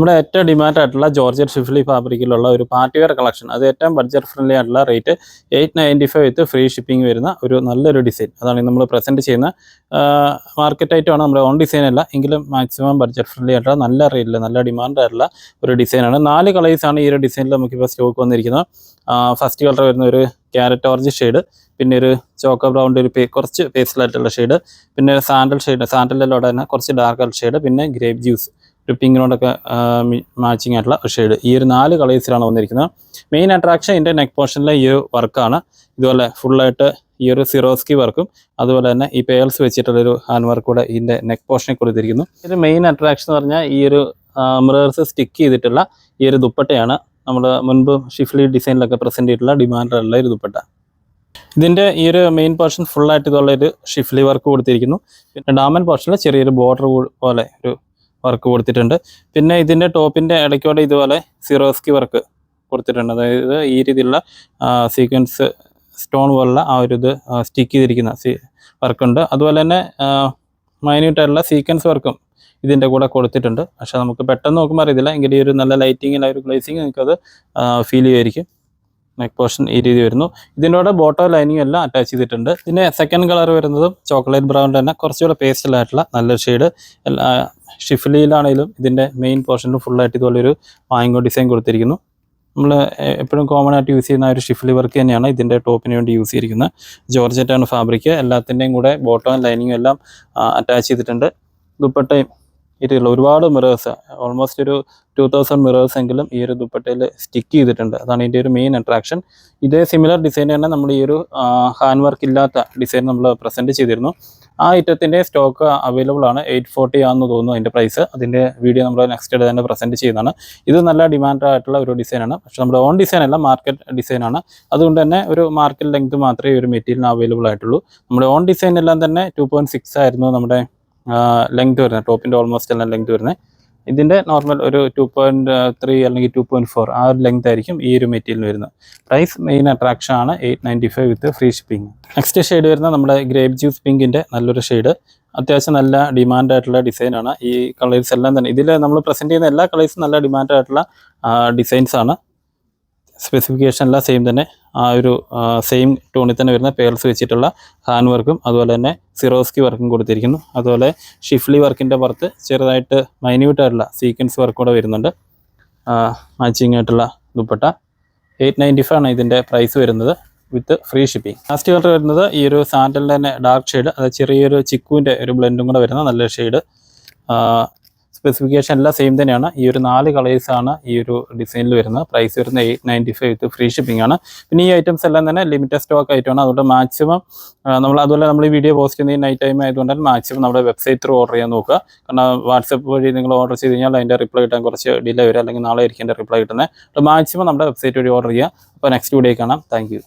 നമ്മുടെ ഏറ്റവും ഡിമാൻഡ് ആയിട്ടുള്ള ജോർജറ്റ് ഷിഫ്ലി ഫാബ്രിക്കിലുള്ള ഒരു പാർട്ടി വെയർ കളക്ഷൻ. അത് ഏറ്റവും ബഡ്ജറ്റ് ഫ്രണ്ട്ലി ആയിട്ടുള്ള റേറ്റ് 895 വിത്ത് ഫ്രീ ഷിപ്പിംഗ് വരുന്ന ഒരു നല്ലൊരു ഡിസൈൻ. അതാണ് നമ്മൾ പ്രസൻറ്റ് ചെയ്യുന്ന മാർക്കറ്റ് ഐറ്റമാണ്. നമ്മുടെ ഓൺ ഡിസൈൻ അല്ല, എങ്കിലും മാക്സിമം ബഡ്ജറ്റ് ഫ്രണ്ട്ലി ആയിട്ടുള്ള നല്ല റേറ്റിൽ നല്ല ഡിമാൻഡ് ആയിട്ടുള്ള ഒരു ഡിസൈനാണ്. 4 കളേഴ്സാണ് ഈ ഒരു ഡിസൈനിൽ നമുക്കിപ്പോൾ സ്റ്റോക്ക് വന്നിരിക്കുന്നത്. ഫസ്റ്റ് കളർ വരുന്ന ഒരു ക്യാരറ്റ് ഓറഞ്ച് ഷെയ്ഡ്, പിന്നെ ഒരു ചോക്കോ ബ്രൗണിൻ്റെ ഒരു കുറച്ച് പേസ്റ്റലായിട്ടുള്ള ഷെയ്ഡ്, പിന്നെ സാൻഡൽ ഷെയ്ഡ്, സാൻഡലിലൂടെ തന്നെ കുറച്ച് ഡാർക്ക് ഷെയ്ഡ്, പിന്നെ ഗ്രേപ്പ് ജ്യൂസ് ഒരു പിങ്കിനോടൊക്കെ മാച്ചിങ് ആയിട്ടുള്ള ഷെയ്ഡ്. ഈ ഒരു 4 കളേഴ്സിലാണ് വന്നിരിക്കുന്നത്. മെയിൻ അട്രാക്ഷൻ ഇതിൻ്റെ നെക്ക് പോർഷനിലെ ഈ ഒരു വർക്കാണ്. ഇതുപോലെ ഫുള്ളായിട്ട് ഈ ഒരു സിറോസ്കി വർക്കും അതുപോലെ തന്നെ ഈ പേൾസ് വെച്ചിട്ടുള്ളൊരു ഹാൻഡ് വർക്ക് കൂടെ ഇതിൻ്റെ നെക്ക് പോർഷനെ കൊടുത്തിരിക്കുന്നു. ഇത് മെയിൻ അട്രാക്ഷൻ എന്ന് പറഞ്ഞാൽ ഈ ഒരു മിറേഴ്സ് സ്റ്റിക്ക് ചെയ്തിട്ടുള്ള ഈ ഒരു ദുപ്പട്ടയാണ്. നമ്മൾ മുൻപ് ഷിഫ്ലി ഡിസൈനിലൊക്കെ പ്രസൻറ്റ് ചെയ്തിട്ടുള്ള ഡിമാൻഡുള്ള ഒരു ദുപ്പട്ട. ഇതിൻ്റെ ഈ ഒരു മെയിൻ പോർഷൻ ഫുള്ളായിട്ട് ഇതുള്ള ഒരു ഷിഫ്ലി വർക്ക് കൊടുത്തിരിക്കുന്നു. പിന്നെ ഡാമൻ പോർഷനിൽ ചെറിയൊരു ബോർഡർ പോലെ ഒരു വർക്ക് കൊടുത്തിട്ടുണ്ട്. പിന്നെ ഇതിൻ്റെ ടോപ്പിൻ്റെ ഇടയ്ക്കോടെ ഇതുപോലെ സിറോസ്കി വർക്ക് കൊടുത്തിട്ടുണ്ട്. അതായത് ഈ രീതിയിലുള്ള സീക്വൻസ് സ്റ്റോൺ പോലുള്ള ആ ഒരു ഇത് സ്റ്റിക്ക് ചെയ്തിരിക്കുന്ന വർക്കുണ്ട്. അതുപോലെ തന്നെ മൈന്യൂട്ടായിട്ടുള്ള സീക്വൻസ് വർക്കും ഇതിൻ്റെ കൂടെ കൊടുത്തിട്ടുണ്ട്. പക്ഷെ നമുക്ക് പെട്ടെന്ന് നോക്കുമ്പോൾ അറിയത്തില്ല, എങ്കിൽ ഈ ഒരു നല്ല ലൈറ്റിങ്ങിൽ ആ ഒരു ഗ്ലേസിങ് നിങ്ങൾക്കത് ഫീൽ ചെയ്യുമായിരിക്കും. നെക്ക് പോർഷൻ ഈ രീതി വരുന്നു. ഇതിൻ്റെ ബോട്ടോ ലൈനിങ് എല്ലാം അറ്റാച്ച് ചെയ്തിട്ടുണ്ട്. പിന്നെ സെക്കൻഡ് കളർ വരുന്നതും ചോക്ലേറ്റ് ബ്രൗൺ തന്നെ കുറച്ചുകൂടെ പേസ്റ്റലായിട്ടുള്ള നല്ലൊരു ഷെയ്ഡ്. ഷിഫ്ലിയിലാണെങ്കിലും ഇതിൻ്റെ മെയിൻ പോർഷനിൽ ഫുള്ളായിട്ട് ഇതുപോലൊരു മാംഗോ ഡിസൈൻ കൊടുത്തിരിക്കുന്നു. നമ്മൾ എപ്പോഴും കോമൺ ആയിട്ട് യൂസ് ചെയ്യുന്ന ഒരു ഷിഫ്ലി വർക്ക് തന്നെയാണ് ഇതിൻ്റെ ടോപ്പിന് വേണ്ടി യൂസ് ചെയ്തിരിക്കുന്നത്. ജോർജറ്റാണ് ഫാബ്രിക്. എല്ലാത്തിൻ്റെയും കൂടെ ബോട്ടോ ലൈനിങ്ങും എല്ലാം അറ്റാച്ച് ചെയ്തിട്ടുണ്ട്. ദുപ്പട്ടയും ഇതിലുള്ള ഒരുപാട് മിറേഴ്സ്, ഓൾമോസ്റ്റ് ഒരു 2000 മിറേഴ്സ് എങ്കിലും ഈ ഒരു ദുപ്പട്ടയിൽ സ്റ്റിക്ക് ചെയ്തിട്ടുണ്ട്. അതാണ് ഇതിൻ്റെ ഒരു മെയിൻ അട്രാക്ഷൻ. ഇതേ സിമിലർ ഡിസൈൻ തന്നെ നമ്മൾ ഈ ഒരു ഹാൻഡ് വർക്ക് ഇല്ലാത്ത ഡിസൈൻ നമ്മൾ പ്രസൻറ്റ് ചെയ്തിരുന്നു. ആ ഐറ്റത്തിൻ്റെ സ്റ്റോക്ക് അവൈലബിൾ ആണ്. 840 ആണെന്ന് തോന്നുന്നു അതിൻ്റെ പ്രൈസ്. അതിൻ്റെ വീഡിയോ നമ്മൾ നെക്സ്റ്റ് ഡേ തന്നെ പ്രസൻറ്റ് ചെയ്യുന്നതാണ്. ഇത് നല്ല ഡിമാൻഡ് ആയിട്ടുള്ള ഒരു ഡിസൈനാണ്. പക്ഷേ നമ്മുടെ ഓൺ ഡിസൈൻ അല്ല, മാർക്കറ്റ് ഡിസൈനാണ്. അതുകൊണ്ട് തന്നെ ഒരു മാർക്കറ്റ് ലെങ്ത് മാത്രമേ ഒരു മെറ്റീരിയലിന് അവൈലബിൾ ആയിട്ടുള്ളൂ. നമ്മുടെ ഓൺ ഡിസൈൻ എല്ലാം തന്നെ 2.6 ആയിരുന്നു നമ്മുടെ ലെങ്ത് വരുന്നത്, ടോപ്പിൻ്റെ ഓൾമോസ്റ്റ് എല്ലാം ലെങ്ത് വരുന്നത്. ഇതിൻ്റെ നോർമൽ ഒരു 2.3 അല്ലെങ്കിൽ 2.4 ആ ഒരു ലെങ്ത് ആയിരിക്കും ഈ ഒരു മെറ്റീരിയൽ വരുന്നത്. പ്രൈസ് മെയിൻ അട്രാക്ഷൻ ആണ് 895 with free shipping. Next shade വരുന്നത് നമ്മുടെ ഗ്രേപ്പ് ജ്യൂസ് പിങ്കിൻ്റെ നല്ലൊരു ഷെയ്ഡ്. അത്യാവശ്യം നല്ല ഡിമാൻഡ് ആയിട്ടുള്ള ഡിസൈനാണ്. ഈ കളേഴ്സ് എല്ലാം തന്നെ ഇതിൽ നമ്മൾ പ്രസൻറ്റ് ചെയ്യുന്ന എല്ലാ കളേഴ്സും നല്ല ഡിമാൻഡ് ആയിട്ടുള്ള ഡിസൈൻസ് ആണ്. സ്പെസിഫിക്കേഷൻ എല്ലാം സെയിം തന്നെ, ആ ഒരു സെയിം ടോണിൽ തന്നെ വരുന്ന പേൾസ് വെച്ചിട്ടുള്ള ഹാൻഡ് വർക്കും അതുപോലെ തന്നെ സിറോസ്കി വർക്കും കൊടുത്തിരിക്കുന്നു. അതുപോലെ ഷിഫ്ലി വർക്കിൻ്റെ പുറത്ത് ചെറുതായിട്ട് മൈന്യൂട്ടായിട്ടുള്ള സീക്വൻസ് വർക്ക് കൂടെ വരുന്നുണ്ട്. മാച്ചിങ് ആയിട്ടുള്ള ദുപ്പട്ട. 895 ആണ് ഇതിൻ്റെ പ്രൈസ് വരുന്നത് വിത്ത് ഫ്രീ ഷിപ്പിംഗ്. ലാസ്റ്റ് കളർ വരുന്നത് ഈ ഒരു സാൻഡലിൻ്റെ തന്നെ ഡാർക്ക് ഷെയ്ഡ്, അത് ചെറിയൊരു ചിക്കുവിൻ്റെ ഒരു ബ്ലെൻഡും കൂടെ വരുന്ന നല്ല ഷെയ്ഡ്. സ്പെസിഫിക്കേഷൻ എല്ലാം സെയിം തന്നെയാണ്. ഈ ഒരു 4 കളേഴ്സാണ് ഈ ഒരു ഡിസൈനിൽ വരുന്നത്. പ്രൈസ് വരുന്നത് 895 വിത്ത് ഫ്രീ ഷിപ്പിംഗ് ആണ്. പിന്നെ ഈ ഐറ്റംസ് എല്ലാം തന്നെ ലിമിറ്റഡ് സ്റ്റോക്ക് ആയിട്ടാണ്. അതുകൊണ്ട് മാക്സിമം അതുപോലെ നമ്മൾ ഈ വീഡിയോ പോസ്റ്റ് ചെയ്യുന്ന നൈറ്റ് ടൈം ആയതുകൊണ്ട് മാക്സിമം നമ്മുടെ വെബ്സൈറ്റ് ത്രൂ ഓർഡർ ചെയ്യാൻ നോക്കുക. കാരണം വാട്സപ്പ് വഴി നിങ്ങൾ ഓർഡർ ചെയ്ത് കഴിഞ്ഞാൽ അതിൻ്റെ റിപ്ലൈ കിട്ടാൻ കുറച്ച് ഡിലേ വരും, അല്ലെങ്കിൽ നാളെ ആയിരിക്കും എൻ്റെ റിപ്ലൈ കിട്ടുന്നത്. അപ്പോൾ മാക്സിമം നമ്മുടെ വെബ്സൈറ്റ് വഴി ഓർഡർ ചെയ്യുക. അപ്പോൾ നെക്സ്റ്റ് വീഡിയോ കാണാം. Thank you.